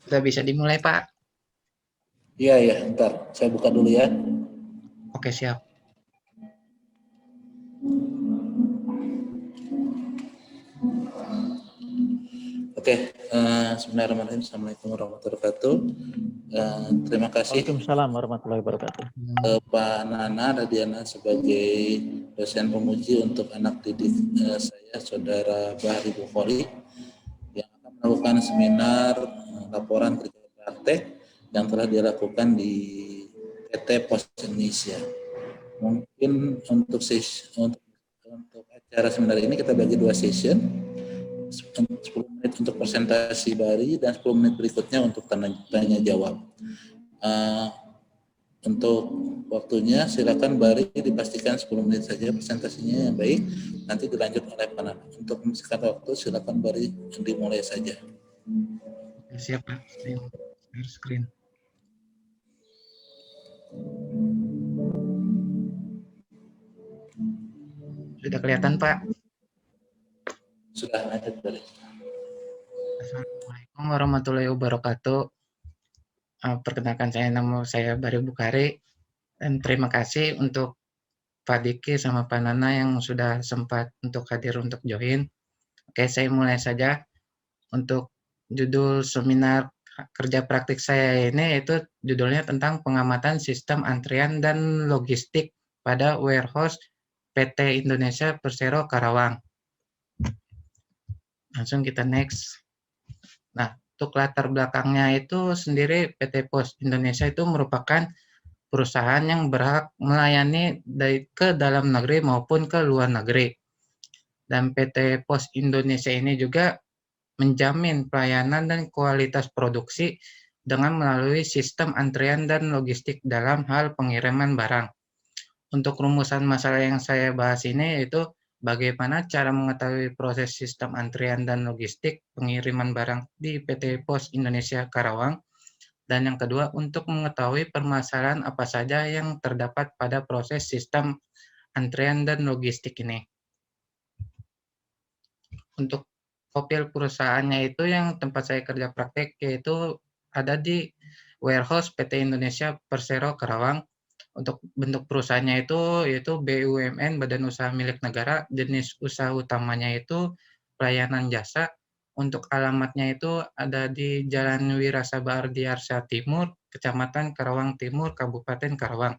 Udah bisa dimulai, Pak. Iya, ya, ntar saya buka dulu ya. Oke, siap. Oke, Bismillahirrahmanirrahim. Assalamualaikum warahmatullahi wabarakatuh. Terima kasih Waalaikumsalam warahmatullahi wabarakatuh. Pak Nana Radiana sebagai dosen penguji untuk anak didik saya, Saudara Bahri Bukhari, yang akan melakukan seminar laporan kerja praktek yang telah dilakukan di PT Pos Indonesia. Mungkin untuk acara seminar ini kita bagi 2 session, 10 menit untuk presentasi Bahri dan 10 menit berikutnya untuk tanya jawab. Untuk waktunya silakan Bahri dipastikan 10 menit saja presentasinya yang baik, nanti dilanjut oleh Pak Nana. Untuk mempersingkat waktu silakan Bahri dimulai saja. Oke, siap, Pak. Share screen. Sudah kelihatan, Pak? Sudah ada Bahri. Assalamualaikum warahmatullahi wabarakatuh. Perkenalkan, nama saya Bahri Bukhari, dan terima kasih untuk Pak Diki sama Pak Nana yang sudah sempat untuk hadir untuk join. Oke, saya mulai saja. Untuk judul seminar kerja praktik saya ini, itu judulnya tentang pengamatan sistem antrian dan logistik pada warehouse PT Indonesia Persero Karawang. Langsung kita next. Nah, untuk latar belakangnya itu sendiri, PT Pos Indonesia itu merupakan perusahaan yang berhak melayani ke dalam negeri maupun ke luar negeri. Dan PT Pos Indonesia ini juga menjamin pelayanan dan kualitas produksi dengan melalui sistem antrian dan logistik dalam hal pengiriman barang. Untuk rumusan masalah yang saya bahas ini yaitu bagaimana cara mengetahui proses sistem antrian dan logistik pengiriman barang di PT Pos Indonesia Karawang. Dan yang kedua, untuk mengetahui permasalahan apa saja yang terdapat pada proses sistem antrian dan logistik ini. Untuk profil perusahaannya itu yang tempat saya kerja praktek yaitu ada di warehouse PT Indonesia Persero Karawang. Untuk bentuk perusahaannya itu yaitu BUMN, Badan Usaha Milik Negara, jenis usaha utamanya itu pelayanan jasa. Untuk alamatnya itu ada di Jalan Wirasabar Diarsya Timur, Kecamatan Karawang Timur, Kabupaten Karawang.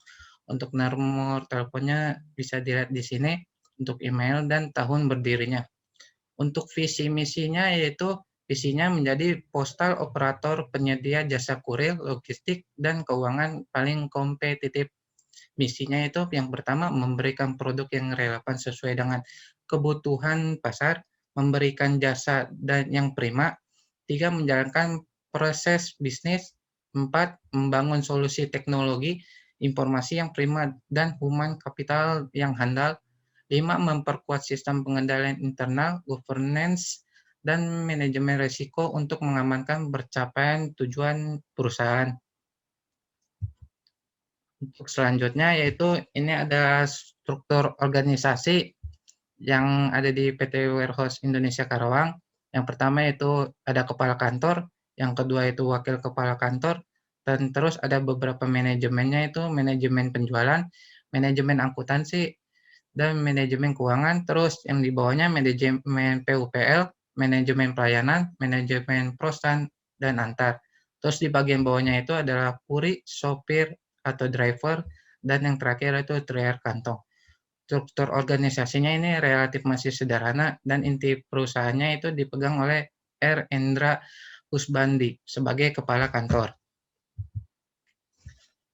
Untuk nomor teleponnya bisa dilihat di sini, untuk email dan tahun berdirinya. Untuk visi misinya yaitu visinya menjadi postal operator penyedia jasa kurir, logistik, dan keuangan paling kompetitif. Misinya itu yang pertama memberikan produk yang relevan sesuai dengan kebutuhan pasar, memberikan jasa dan yang prima, 3 menjalankan proses bisnis, 4 membangun solusi teknologi, informasi yang prima dan human capital yang handal, 5 memperkuat sistem pengendalian internal, governance, dan manajemen risiko untuk mengamankan pencapaian tujuan perusahaan. Untuk selanjutnya yaitu ini ada struktur organisasi yang ada di PT Warehouse Indonesia Karawang. Yang pertama itu ada kepala kantor, yang kedua itu wakil kepala kantor, dan terus ada beberapa manajemennya itu manajemen penjualan, manajemen akuntansi, dan manajemen keuangan. Terus yang di bawahnya manajemen PUPL, manajemen pelayanan, manajemen perusahaan, dan antar. Terus di bagian bawahnya itu adalah puri, sopir, atau driver, dan yang terakhir itu trier kantong. Struktur organisasinya ini relatif masih sederhana dan inti perusahaannya itu dipegang oleh R. Endra Kusbandi sebagai kepala kantor.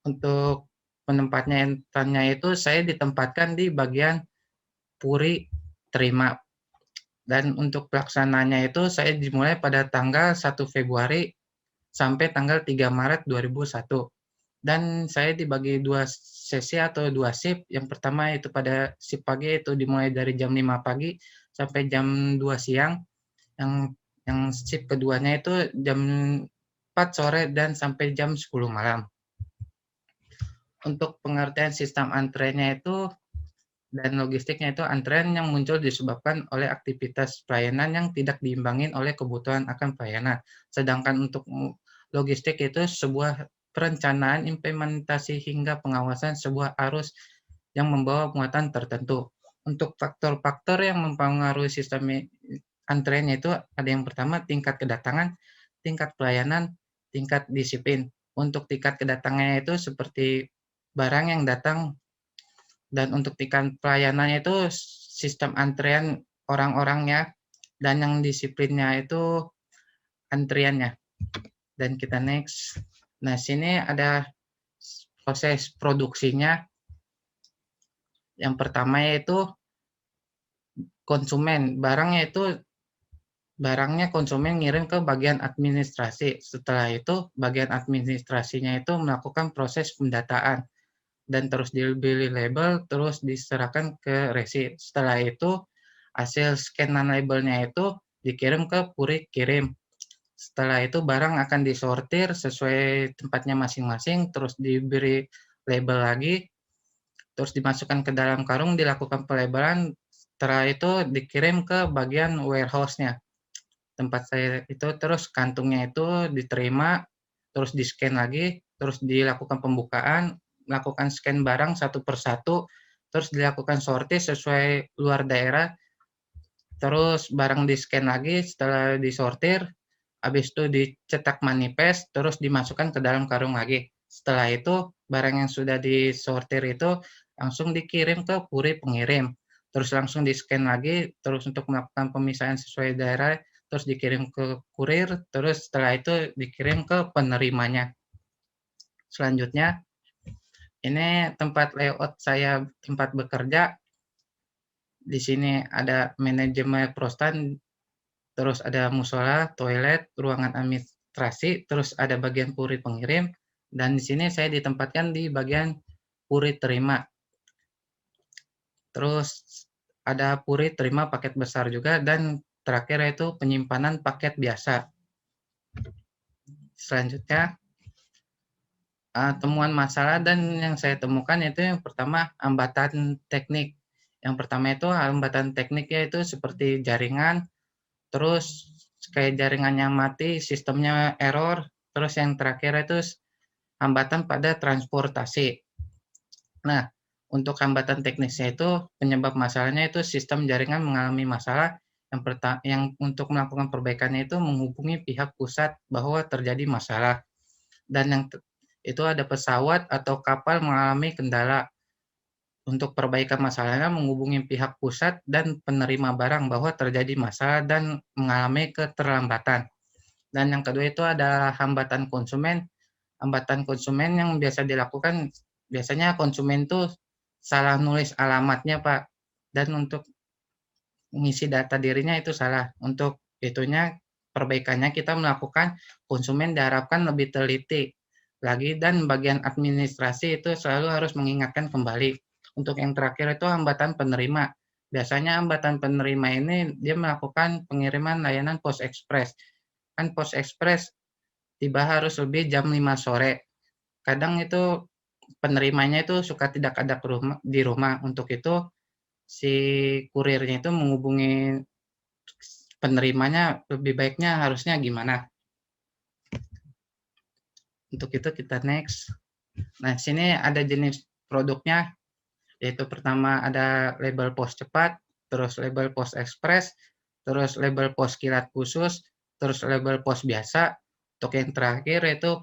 Untuk penempatnya itu saya ditempatkan di bagian puri terima. Dan untuk pelaksananya itu saya dimulai pada tanggal 1 Februari sampai tanggal 3 Maret 2001. Dan saya dibagi 2 sesi atau 2 shift. Yang pertama itu pada shift pagi itu dimulai dari jam 5 pagi sampai jam 2 siang. Yang shift keduanya itu jam 4 sore dan sampai jam 10 malam. Untuk pengertian sistem antreannya itu dan logistiknya itu antrean yang muncul disebabkan oleh aktivitas pelayanan yang tidak diimbangi oleh kebutuhan akan pelayanan. Sedangkan untuk logistik itu sebuah perencanaan, implementasi, hingga pengawasan sebuah arus yang membawa muatan tertentu. Untuk faktor-faktor yang mempengaruhi sistem antrean itu ada yang pertama tingkat kedatangan, tingkat pelayanan, tingkat disiplin. Untuk tingkat kedatangannya itu seperti barang yang datang, dan untuk tingkat pelayanannya itu sistem antrean orang-orangnya, dan yang disiplinnya itu antriannya. Dan kita next. Nah, sini ada proses produksinya. Yang pertama yaitu konsumen. Barangnya konsumen ngirim ke bagian administrasi. Setelah itu, bagian administrasinya itu melakukan proses pendataan dan terus dibeli label, terus diserahkan ke resi. Setelah itu, hasil scanan labelnya itu dikirim ke kurir kirim. Setelah itu, barang akan disortir sesuai tempatnya masing-masing, terus diberi label lagi, terus dimasukkan ke dalam karung, dilakukan pelabelan. Setelah itu dikirim ke bagian warehouse-nya, tempat saya itu, terus kantungnya itu diterima, terus di-scan lagi, terus dilakukan pembukaan, melakukan scan barang satu persatu, terus dilakukan sortir sesuai luar daerah, terus barang di-scan lagi setelah disortir, habis itu dicetak manifest, terus dimasukkan ke dalam karung lagi. Setelah itu, barang yang sudah disortir itu langsung dikirim ke kurir pengirim, terus langsung di-scan lagi, terus untuk melakukan pemisahan sesuai daerah, terus dikirim ke kurir, terus setelah itu dikirim ke penerimanya. Selanjutnya, ini tempat layout saya tempat bekerja. Di sini ada manajemen prostan, terus ada musola, toilet, ruangan administrasi, terus ada bagian kurir pengirim, dan di sini saya ditempatkan di bagian kurir terima. Terus ada kurir terima paket besar juga, dan terakhir yaitu penyimpanan paket biasa. Selanjutnya, temuan masalah dan yang saya temukan itu yang pertama hambatan teknik. Yang pertama itu hambatan tekniknya itu seperti jaringan, terus kayak jaringannya mati, sistemnya error, terus yang terakhir itu hambatan pada transportasi. Nah, untuk hambatan teknisnya itu penyebab masalahnya itu sistem jaringan mengalami masalah. Yang untuk melakukan perbaikannya itu menghubungi pihak pusat bahwa terjadi masalah. Dan yang itu ada pesawat atau kapal mengalami kendala. Untuk perbaikan masalahnya menghubungi pihak pusat dan penerima barang bahwa terjadi masalah dan mengalami keterlambatan. Dan yang kedua itu ada hambatan konsumen. Hambatan konsumen yang biasa dilakukan, biasanya konsumen tuh salah nulis alamatnya, Pak. Dan untuk mengisi data dirinya itu salah. Untuk itunya perbaikannya kita melakukan, konsumen diharapkan lebih teliti lagi, dan bagian administrasi itu selalu harus mengingatkan kembali. Untuk yang terakhir itu hambatan penerima. Biasanya hambatan penerima ini dia melakukan pengiriman layanan pos ekspres. Kan pos ekspres tiba harus lebih jam 5 sore. Kadang itu penerimanya itu suka tidak ada di rumah. Untuk itu si kurirnya itu menghubungi penerimanya, lebih baiknya harusnya gimana. Untuk itu kita next. Nah, sini ada jenis produknya, yaitu pertama ada label pos cepat, terus label pos ekspres, terus label pos kilat khusus, terus label pos biasa. Untuk yang terakhir yaitu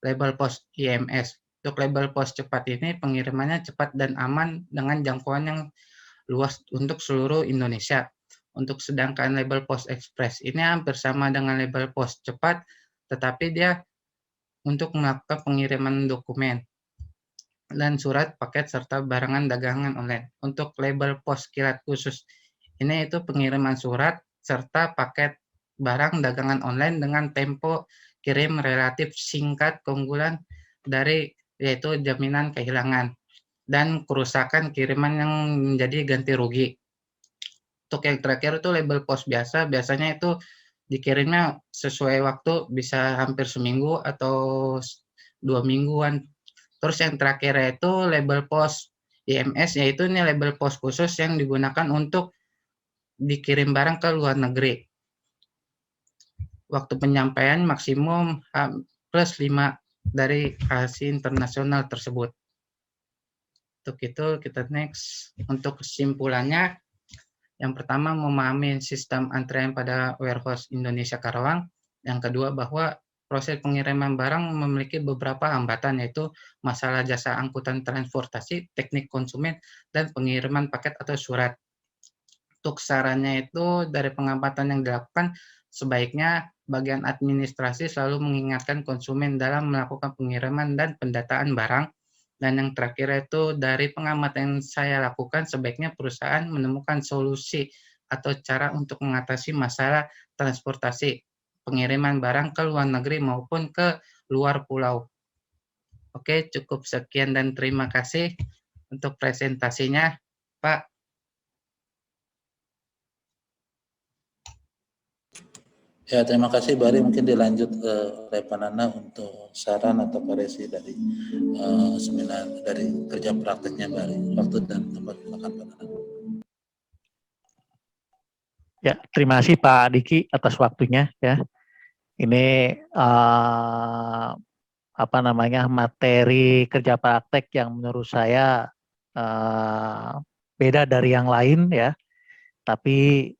label pos IMS. Untuk label pos cepat ini pengirimannya cepat dan aman dengan jangkauan yang luas untuk seluruh Indonesia. Untuk sedangkan label pos ekspres ini hampir sama dengan label pos cepat, tetapi dia untuk melakukan pengiriman dokumen dan surat, paket, serta barangan dagangan online. Untuk label pos kilat khusus, ini itu pengiriman surat serta paket barang dagangan online dengan tempo kirim relatif singkat, keunggulan dari yaitu jaminan kehilangan dan kerusakan kiriman yang menjadi ganti rugi. Untuk yang terakhir itu label pos biasa, biasanya itu dikirimnya sesuai waktu, bisa hampir seminggu atau 2 mingguan. Terus yang terakhir itu label pos IMS, yaitu ini label pos khusus yang digunakan untuk dikirim barang ke luar negeri. Waktu penyampaian maksimum plus 5 dari ASI internasional tersebut. Untuk itu kita next. Untuk kesimpulannya, yang pertama memahami sistem antrean pada warehouse Indonesia Karawang. Yang kedua bahwa proses pengiriman barang memiliki beberapa hambatan, yaitu masalah jasa angkutan transportasi, teknik konsumen, dan pengiriman paket atau surat. Untuk sarannya itu dari pengamatan yang dilakukan, sebaiknya bagian administrasi selalu mengingatkan konsumen dalam melakukan pengiriman dan pendataan barang. Dan yang terakhir itu dari pengamatan yang saya lakukan, sebaiknya perusahaan menemukan solusi atau cara untuk mengatasi masalah transportasi pengiriman barang ke luar negeri maupun ke luar pulau. Oke, cukup sekian dan terima kasih untuk presentasinya, Pak. Ya, terima kasih Bari. Mungkin dilanjut oleh Pak Nana untuk saran atau koreksi dari seminar dari kerja prakteknya Bari. Waktu dan tempat silakan Pak Nana. Ya, terima kasih Pak Diki atas waktunya ya. Ini apa namanya materi kerja praktek yang menurut saya beda dari yang lain ya. Tapi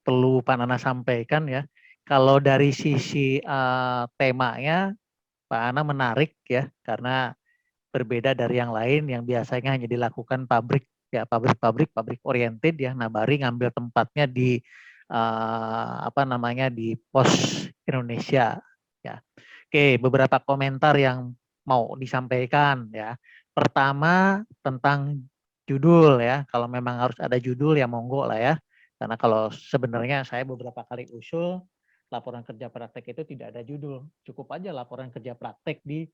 perlu Pak Nana sampaikan ya. Kalau dari sisi temanya Pak Nana menarik ya, karena berbeda dari yang lain yang biasanya hanya dilakukan pabrik ya, pabrik oriented ya. Nah, Bari ngambil tempatnya di apa namanya di pos Indonesia ya. Oke, beberapa komentar yang mau disampaikan ya. Pertama tentang judul ya. Kalau memang harus ada judul ya monggo lah ya. Karena kalau sebenarnya saya beberapa kali usul laporan kerja praktek itu tidak ada judul. Cukup aja laporan kerja praktek di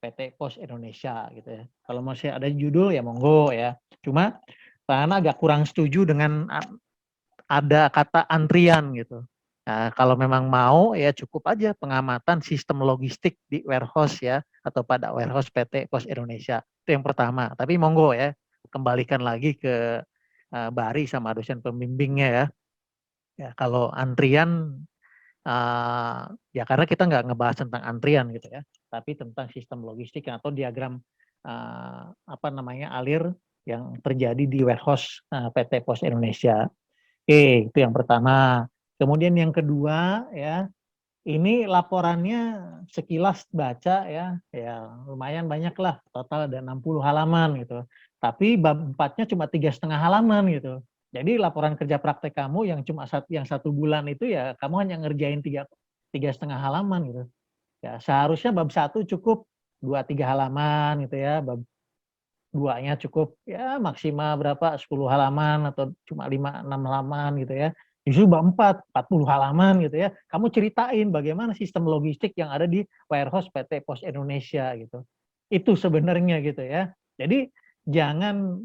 PT Pos Indonesia gitu ya. Kalau masih ada judul ya monggo ya. Cuma karena agak kurang setuju dengan ada kata antrian gitu. Nah, kalau memang mau ya cukup aja pengamatan sistem logistik di warehouse ya atau pada warehouse PT Pos Indonesia. Itu yang pertama. Tapi monggo ya kembalikan lagi ke Bari sama dosen pembimbingnya ya. Ya kalau antrian ya karena kita nggak ngebahas tentang antrian gitu ya, tapi tentang sistem logistik atau diagram apa namanya alir yang terjadi di warehouse PT Pos Indonesia. Oke, itu yang pertama. Kemudian yang kedua ya, ini laporannya sekilas baca ya, ya lumayan banyak lah, total ada 60 halaman gitu. Tapi bab 4-nya cuma 3,5 halaman gitu. Jadi laporan kerja praktek kamu yang cuma yang 1 bulan itu ya kamu hanya ngerjain 3,5 halaman gitu. Ya seharusnya bab 1 cukup 2-3 halaman gitu ya, bab 2-nya cukup ya maksimal berapa 10 halaman atau cuma 5-6 halaman gitu ya. Justru bab 4, 40 halaman gitu ya. Kamu ceritain bagaimana sistem logistik yang ada di warehouse PT Pos Indonesia gitu. Itu sebenarnya gitu ya. Jadi jangan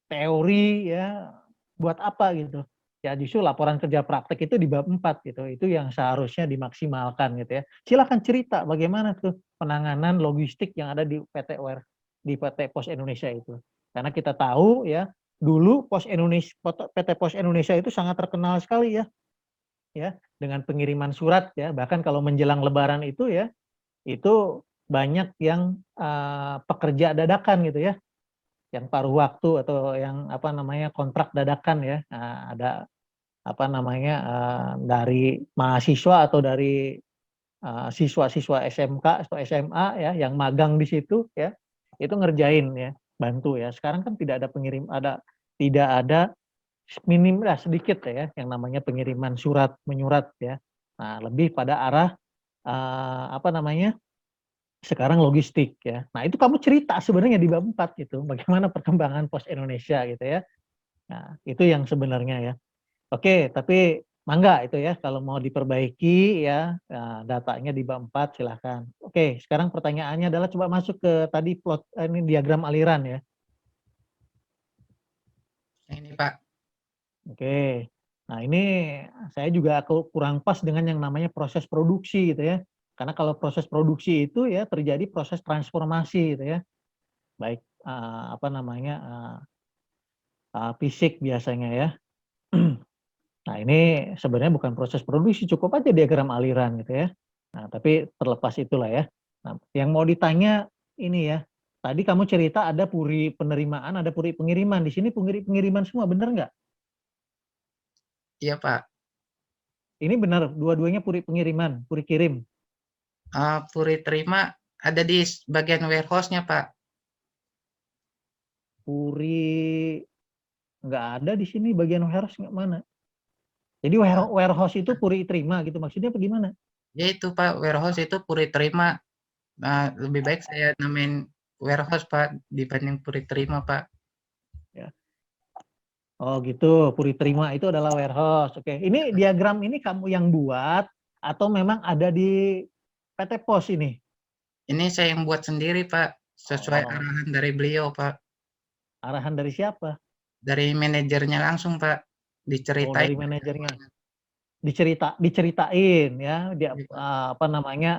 teori ya buat apa gitu. Ya justru laporan kerja praktek itu di bab 4 gitu. Itu yang seharusnya dimaksimalkan gitu ya. Silakan cerita bagaimana tuh penanganan logistik yang ada di PT Pos Indonesia itu. Karena kita tahu ya, dulu PT Pos Indonesia itu sangat terkenal sekali ya dengan pengiriman surat ya. Bahkan kalau menjelang Lebaran itu ya, itu banyak yang pekerja dadakan gitu ya, yang paruh waktu atau yang apa namanya kontrak dadakan ya. Nah, ada apa namanya dari mahasiswa atau dari siswa-siswa SMK atau SMA ya yang magang di situ ya itu ngerjain ya bantu ya. Sekarang kan tidak ada tidak ada minim lah sedikit ya yang namanya pengiriman surat menyurat ya. Nah, lebih pada arah apa namanya sekarang logistik ya. Nah, itu kamu cerita sebenarnya di bab 4 gitu, bagaimana perkembangan Pos Indonesia gitu ya. Nah, itu yang sebenarnya ya. Oke, tapi mangga itu ya kalau mau diperbaiki ya datanya di bab 4 silahkan. Oke, sekarang pertanyaannya adalah coba masuk ke tadi plot ini diagram aliran ya. Ini Pak. Oke. Nah, ini saya juga kurang pas dengan yang namanya proses produksi gitu ya. Karena kalau proses produksi itu ya terjadi proses transformasi gitu ya. Baik apa namanya fisik biasanya ya. Nah, ini sebenarnya bukan proses produksi, cukup aja diagram aliran gitu ya. Nah, tapi terlepas itulah ya. Nah, yang mau ditanya ini ya, tadi kamu cerita ada puri penerimaan, ada puri pengiriman. Di sini pengiriman semua, bener nggak? Iya, Pak. Ini benar, dua-duanya puri pengiriman, puri kirim. Puri terima ada di bagian warehouse-nya, Pak. Puri nggak ada di sini bagian warehouse nggak mana. Jadi warehouse itu puri terima gitu, maksudnya apa gimana? Ya itu, Pak, warehouse itu puri terima. Nah, lebih baik saya namain warehouse, Pak, dibanding puri terima, Pak. Ya. Oh gitu, puri terima itu adalah warehouse. Oke, ini diagram ini kamu yang buat atau memang ada di PT Pos ini? Ini saya yang buat sendiri, Pak, sesuai Oh, arahan dari beliau, Pak. arahan dari siapa? Dari manajernya langsung, Pak. Oh, dari Diceritain manajernya. semuanya. Diceritain ya, dia Iya, Pak. apa namanya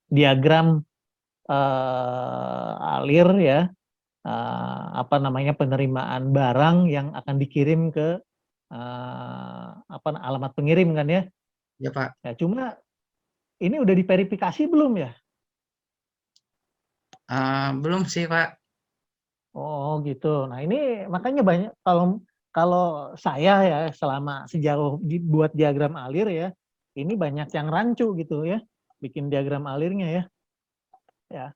diagram alir ya, apa namanya penerimaan barang yang akan dikirim ke apa alamat pengirim kan ya. Iya, Pak. Ya cuma ini udah diverifikasi belum ya? Belum sih, Pak. Oh gitu. Nah ini makanya banyak kalau kalau saya ya selama sejauh buat diagram alir ya, ini banyak yang rancu gitu ya, bikin diagram alirnya ya. Ya.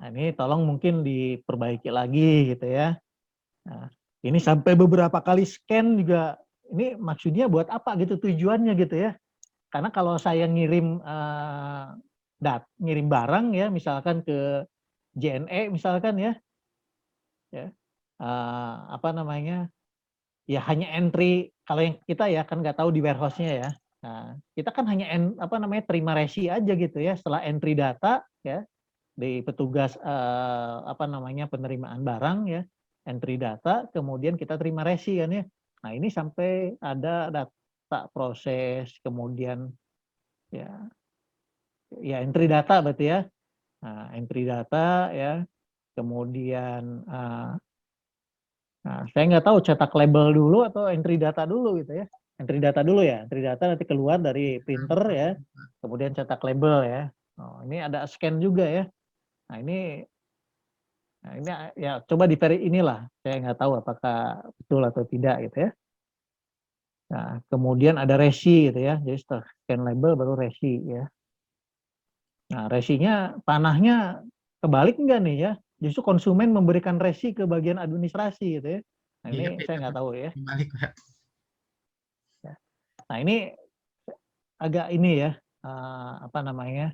Nah ini tolong mungkin diperbaiki lagi gitu ya. Nah, ini sampai beberapa kali scan juga, ini maksudnya buat apa gitu tujuannya gitu ya. Karena kalau saya ngirim ngirim barang ya, misalkan ke JNE misalkan ya, apa namanya, ya hanya entry kalau yang kita ya kan nggak tahu di warehouse-nya ya. Nah, kita kan hanya apa namanya terima resi aja gitu ya setelah entry data ya di petugas apa namanya penerimaan barang ya, entry data kemudian kita terima resi kan ya. Nah, ini sampai ada data proses kemudian ya entry data berarti ya. Nah, entry data ya kemudian nah, saya nggak tahu cetak label dulu atau entry data dulu gitu ya. Entry data dulu ya. Entry data nanti keluar dari printer ya. Kemudian cetak label ya. Oh, ini ada scan juga ya. Nah ini ya coba di inilah. Saya nggak tahu apakah betul atau tidak gitu ya. Nah, kemudian ada resi gitu ya. Jadi setelah scan label baru resi ya. Nah, resinya panahnya kebalik enggak nih ya? Justru konsumen memberikan resi ke bagian administrasi gitu ya. Nah, Iya, ini beda, saya nggak Pak. tahu ya. Dibalik, Pak. Nah, ini agak ini ya, apa namanya,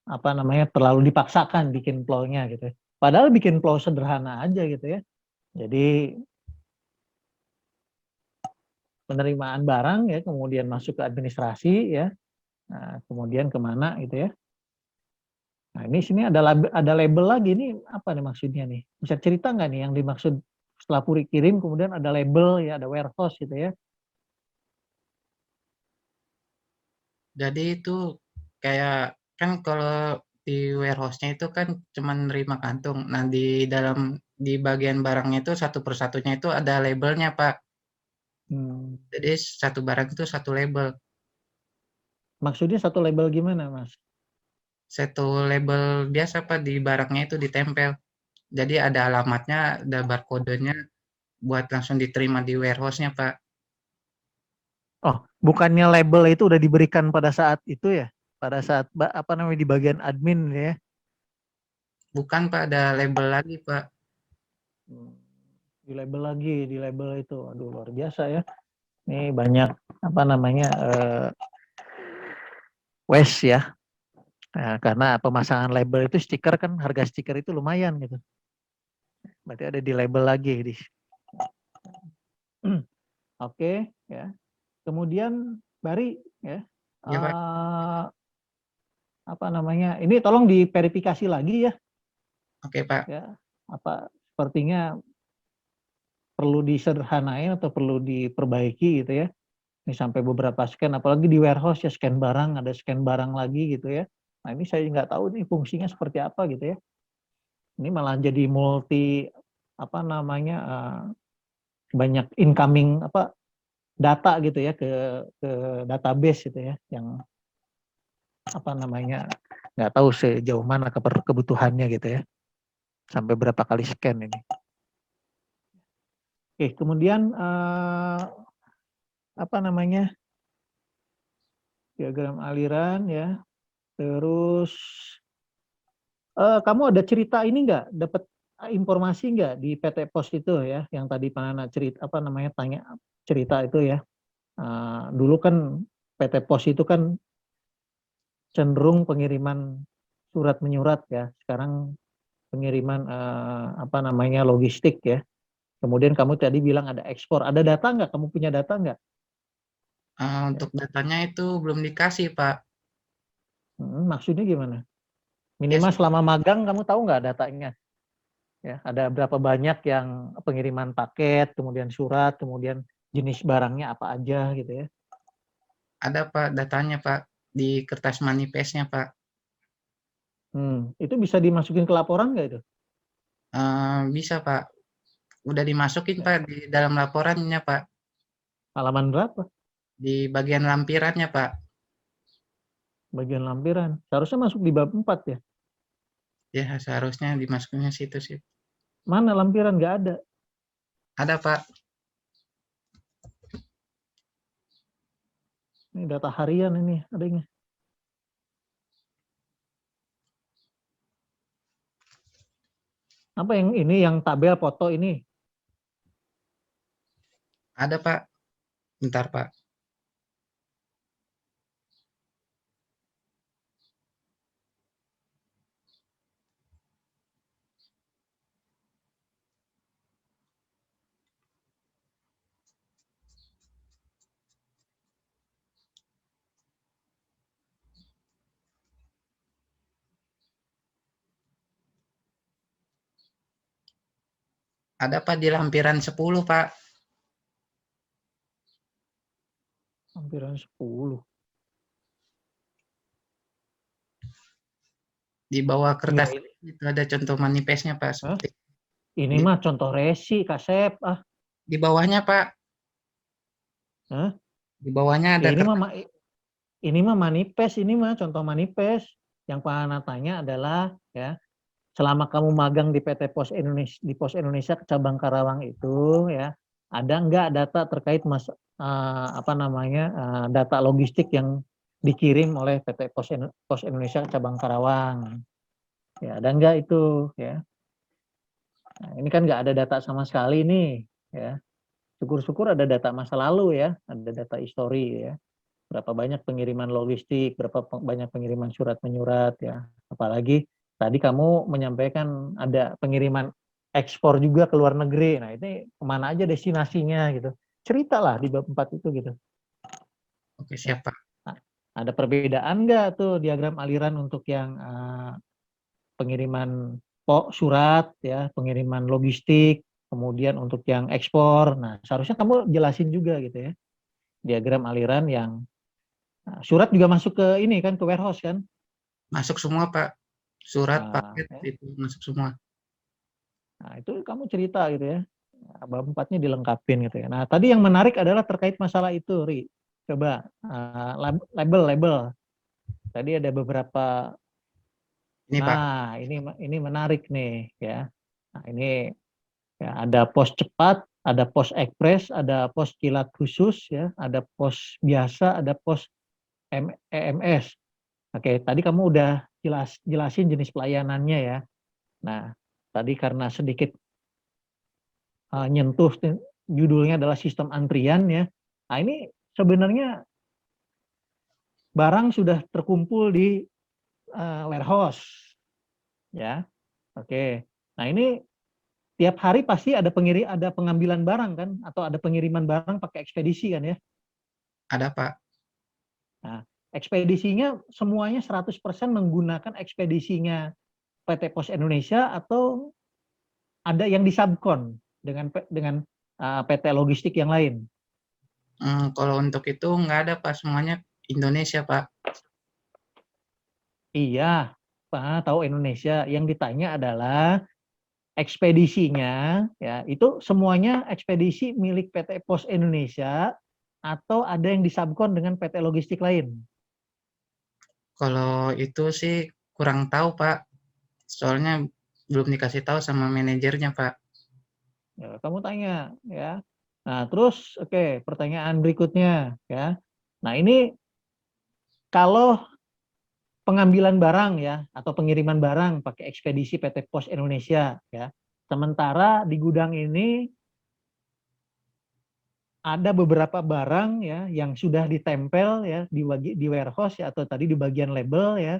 apa namanya terlalu dipaksakan bikin flow-nya gitu ya. Padahal bikin flow sederhana aja gitu ya. Jadi penerimaan barang ya, kemudian masuk ke administrasi ya, nah, kemudian kemana gitu ya. Nah ini sini ada label lagi, ini apa nih maksudnya nih? Bisa cerita nggak nih yang dimaksud setelah puri kirim kemudian ada label ya, ada warehouse gitu ya. Jadi itu kayak kan kalau di warehouse-nya itu kan cuma nerima kantung. Nah, di bagian barangnya itu satu persatunya itu ada labelnya, Pak. Hmm. Jadi satu barang itu satu label. Maksudnya satu label gimana, Mas? Satu label biasa, Pak, di barangnya itu ditempel. Jadi ada alamatnya, ada barcode-nya buat langsung diterima di warehouse-nya, Pak. Oh, bukannya label itu udah diberikan pada saat itu ya? Pada saat apa namanya di bagian admin ya? Bukan, Pak, ada label lagi, Pak. Hmm. Di label itu, aduh luar biasa ya. Ini banyak apa namanya waste ya. Nah, karena pemasangan label itu stiker kan harga stiker itu lumayan gitu. Berarti ada di label lagi di. Oke ya. Kemudian Bari ya. Iya, Pak. Apa namanya? Ini tolong diverifikasi lagi ya. Oke, Pak. Ya. Apa sepertinya perlu disederhanain atau perlu diperbaiki gitu ya. Ini sampai beberapa scan, apalagi di warehouse ya scan barang, ada scan barang lagi gitu ya. Nah ini saya nggak tahu nih fungsinya seperti apa gitu ya. Ini malah jadi multi apa namanya banyak incoming apa data gitu ya ke database gitu ya, yang apa namanya, nggak tahu sejauh mana kebutuhannya gitu ya, sampai berapa kali scan ini. Oke, kemudian apa namanya, diagram aliran ya, terus kamu ada cerita ini nggak, dapat informasi nggak di PT Pos itu ya, yang tadi Pak Nana cerita apa namanya, tanya cerita itu ya. Dulu kan PT Pos itu kan cenderung pengiriman surat menyurat ya, sekarang pengiriman apa namanya, logistik ya. Kemudian kamu tadi bilang ada ekspor, ada data nggak? Kamu punya data nggak? Untuk datanya itu belum dikasih, Pak. Maksudnya gimana? Ya, Minimal selama magang kamu tahu nggak datanya? Ya, ada berapa banyak yang pengiriman paket, kemudian surat, kemudian jenis barangnya apa aja gitu ya. ada, Pak, datanya, Pak, di kertas manifestnya, Pak. Itu bisa dimasukin ke laporan nggak itu? Bisa, Pak. Udah dimasukin, Ya. Pak, di dalam laporannya, Pak. Halaman berapa? Di bagian lampirannya, Pak. Bagian lampiran. Seharusnya masuk di bab 4 ya. Ya, seharusnya dimasukinnya situ sih. Mana lampiran? Nggak ada. Ada, Pak. Ini data harian ini adanya. Apa yang ini, yang tabel foto ini? Ada, Pak. Bentar, Pak. Ada, Pak, di lampiran 10, Pak. Lampiran 10. Di bawah Iya, kertas itu ada contoh manifestnya, Pak. Hah? Seperti Ini di, mah contoh resi, Kasep. di bawahnya, Pak. Hah? Di bawahnya Ya ada kertas. ini mah manifest, ini mah contoh manifest. Yang Pak Hana tanya adalah ya, selama kamu magang di PT Pos Indonesia, di Pos Indonesia cabang Karawang itu ya, ada nggak data terkait apa namanya, data logistik yang dikirim oleh PT Pos Indonesia cabang Karawang? Ya, ada nggak itu ya? Nah, ini kan nggak ada data sama sekali nih ya. Syukur-syukur ada data masa lalu ya, ada data histori ya. Berapa banyak pengiriman logistik, berapa banyak pengiriman surat menyurat ya. Apalagi tadi kamu menyampaikan ada pengiriman ekspor juga ke luar negeri. Nah, ini kemana aja destinasinya gitu. Ceritalah di bab 4 itu gitu. Oke, Ya. siap, Pak. Nah, ada perbedaan nggak tuh diagram aliran untuk yang pengiriman surat ya, pengiriman logistik, kemudian untuk yang ekspor. Nah, seharusnya kamu jelasin juga gitu ya. Diagram aliran yang surat juga masuk ke ini kan, ke warehouse kan? Masuk semua, Pak. Surat, Nah, paket, itu masuk semua. nah, itu kamu cerita gitu ya. Nah, bab 4-nya dilengkapin gitu ya. Nah, tadi yang menarik adalah terkait masalah itu, Ri. Coba label. Tadi ada beberapa. Ini, Pak. Nah, ini menarik nih ya. Nah, ini ya, ada pos cepat, ada pos ekspres, ada pos kilat khusus ya, ada pos biasa, ada pos EMS. Oke, tadi kamu udah jelasin jenis pelayanannya ya. Nah, tadi karena sedikit nyentuh judulnya adalah sistem antrian ya. Nah, ini sebenarnya barang sudah terkumpul di warehouse ya. Oke. Nah, ini tiap hari pasti ada pengambilan barang kan, atau ada pengiriman barang pakai ekspedisi kan ya. Ada, Pak. Nah, ekspedisinya semuanya 100% menggunakan ekspedisinya PT Pos Indonesia, atau ada yang disubkon dengan PT logistik yang lain? Kalau untuk itu nggak ada, Pak. Semuanya Indonesia, Pak. Iya, Pak, tahu Indonesia. Yang ditanya adalah ekspedisinya, ya itu semuanya ekspedisi milik PT Pos Indonesia atau ada yang disubkon dengan PT logistik lain? Kalau itu sih kurang tahu, Pak. Soalnya belum dikasih tahu sama manajernya, Pak. Ya, kamu tanya ya. Nah, terus oke, pertanyaan berikutnya ya. Nah, ini kalau pengambilan barang ya atau pengiriman barang pakai ekspedisi PT Pos Indonesia ya. Sementara di gudang ini ada beberapa barang ya yang sudah ditempel ya di warehouse ya atau tadi di bagian label ya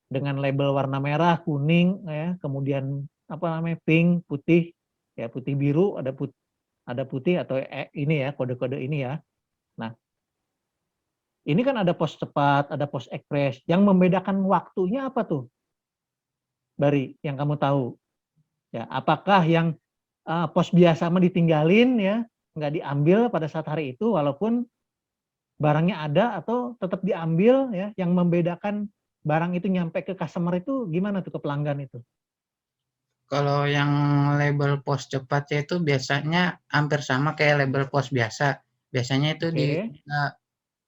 dengan label warna merah, kuning ya, kemudian apa namanya pink, putih ya, putih biru, ada putih atau ini ya kode-kode ini ya. Nah, ini kan ada pos cepat, ada pos ekspres. Yang membedakan waktunya apa tuh, Bari? Yang kamu tahu? Ya, apakah yang pos biasa mah ditinggalin ya, nggak diambil pada saat hari itu, walaupun barangnya ada, atau tetap diambil ya? Yang membedakan barang itu nyampe ke customer itu gimana tuh, ke pelanggan itu? Kalau yang label pos cepat ya itu biasanya hampir sama kayak label pos biasa. Biasanya itu Oke.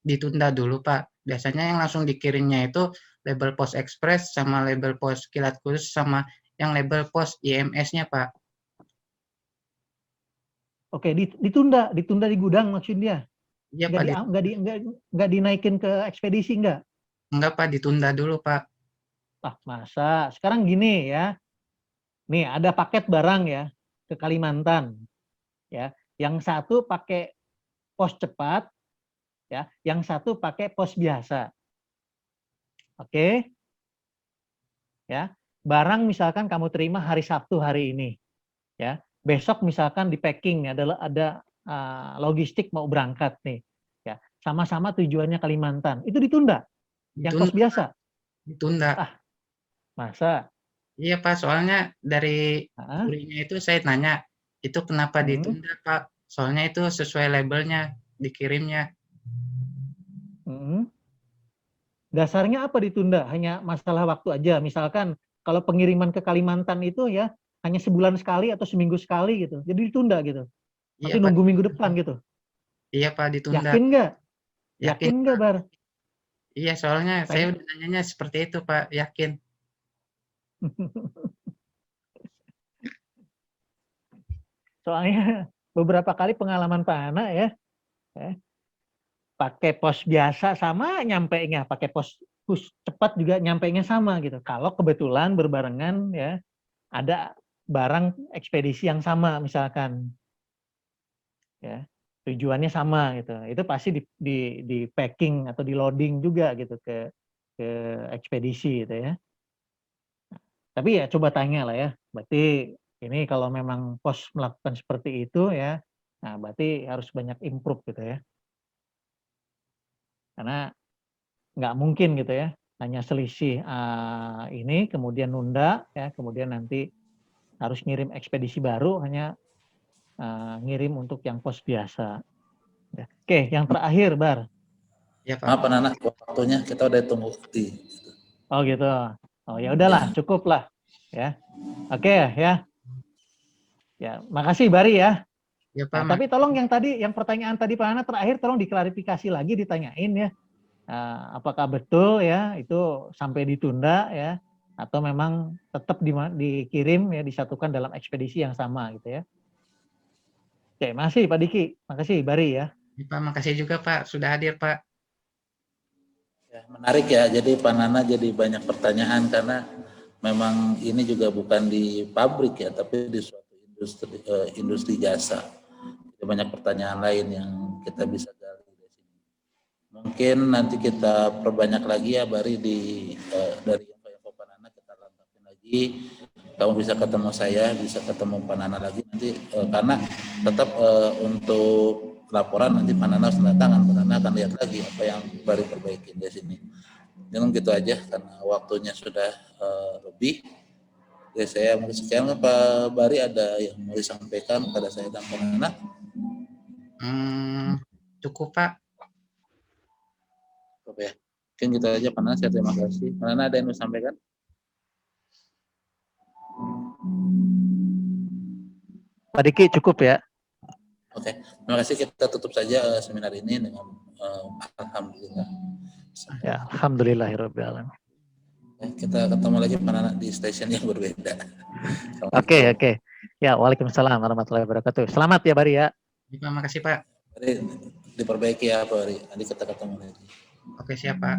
ditunda dulu, Pak. Biasanya yang langsung dikirimnya itu label pos ekspres sama label pos kilat khusus sama yang label pos IMS-nya, Pak. Oke, ditunda di gudang maksudnya. Iya, Pak, Nggak dinaikin ke ekspedisi nggak? enggak, Pak, ditunda dulu, Pak. Ah, masa? Sekarang gini ya. Nih, ada paket barang ya ke Kalimantan ya. Yang satu pakai pos cepat ya, yang satu pakai pos biasa. Oke? Ya. Barang misalkan kamu terima hari Sabtu hari ini ya. Besok misalkan di packing ada logistik mau berangkat nih. Ya, sama-sama tujuannya Kalimantan. Itu ditunda. Yang pos Ditunda, biasa. ditunda. Ah, masa? Iya, Pak, soalnya dari Ah, kurinya itu saya tanya, itu kenapa hmm, ditunda, Pak? Soalnya itu sesuai labelnya dikirimnya. hmm. Dasarnya apa ditunda? Hanya masalah waktu aja. Misalkan kalau pengiriman ke Kalimantan itu ya hanya sebulan sekali atau seminggu sekali gitu. Jadi ditunda gitu. Iya, Nanti Pak. nunggu minggu depan gitu. Iya, Pak, ditunda. Yakin nggak? Yakin, Yakin nggak, Pak. Bar? Iya, soalnya saya Tanya. udah nanyanya seperti itu, Pak. Yakin. Soalnya beberapa kali pengalaman Pak Ana ya, pakai pos biasa sama nyampainya, pakai pos cepat juga nyampainya sama gitu. Kalau kebetulan berbarengan ya ada barang ekspedisi yang sama misalkan ya tujuannya sama gitu, itu pasti di packing atau di loading juga gitu ke ekspedisi gitu ya. Tapi ya coba tanya lah ya, berarti ini kalau memang pos melakukan seperti itu ya, nah berarti harus banyak improve gitu ya, karena nggak mungkin gitu ya hanya selisih ini kemudian nunda ya, kemudian nanti harus ngirim ekspedisi baru hanya ngirim untuk yang pos biasa. Ya. Oke, yang terakhir Bar. Iya, Pak. Maaf Nana, waktunya kita udah tunggu di. Oh gitu. Oh ya udahlah, Ya, cukup lah. Ya. Oke ya. Ya, makasih Bari ya. Iya, Pak. Nah, tapi tolong yang tadi, yang pertanyaan tadi Pak Ana terakhir tolong diklarifikasi lagi, ditanyain ya. Apakah betul ya itu sampai ditunda ya atau memang tetap dikirim ya disatukan dalam ekspedisi yang sama gitu ya. Oke, masih Pak Diki. Makasih Bari ya. Iya, Pak. Makasih juga, Pak, sudah hadir, Pak. ya, menarik ya. Jadi Pak Nana jadi banyak pertanyaan karena memang ini juga bukan di pabrik ya, tapi di suatu industri jasa. Jadi banyak pertanyaan lain yang kita bisa gali di sini. Mungkin nanti kita perbanyak lagi ya, Bari dari info Pak Nana kita lengkapin lagi. Kamu bisa ketemu saya, bisa ketemu Pak Nana lagi nanti karena tetap untuk laporan nanti Pak Nana harus tanda tangan. Pak Nana akan lihat lagi apa yang Bari perbaikin di sini. Jangan gitu aja karena waktunya sudah lebih. Jadi saya mau sekian Pak Bari, ada yang mau disampaikan pada saya dan Pak Nana. Cukup, Pak. Oke ya. Mungkin gitu aja Pak Nana, saya terima kasih. Pak Nana ada yang mau disampaikan? Pak Diki cukup ya. Oke, terima kasih. Kita tutup saja seminar ini dengan alhamdulillah. Ya, alhamdulillahirabbil alamin. Kita ketemu lagi anak di stasiun yang berbeda. Oke. Ya, waalaikumsalam warahmatullahi wabarakatuh. Selamat ya Bari ya. Terima kasih Pak. Jadi diperbaiki ya Pak Ari. Nanti kita ketemu lagi. Oke siap Pak.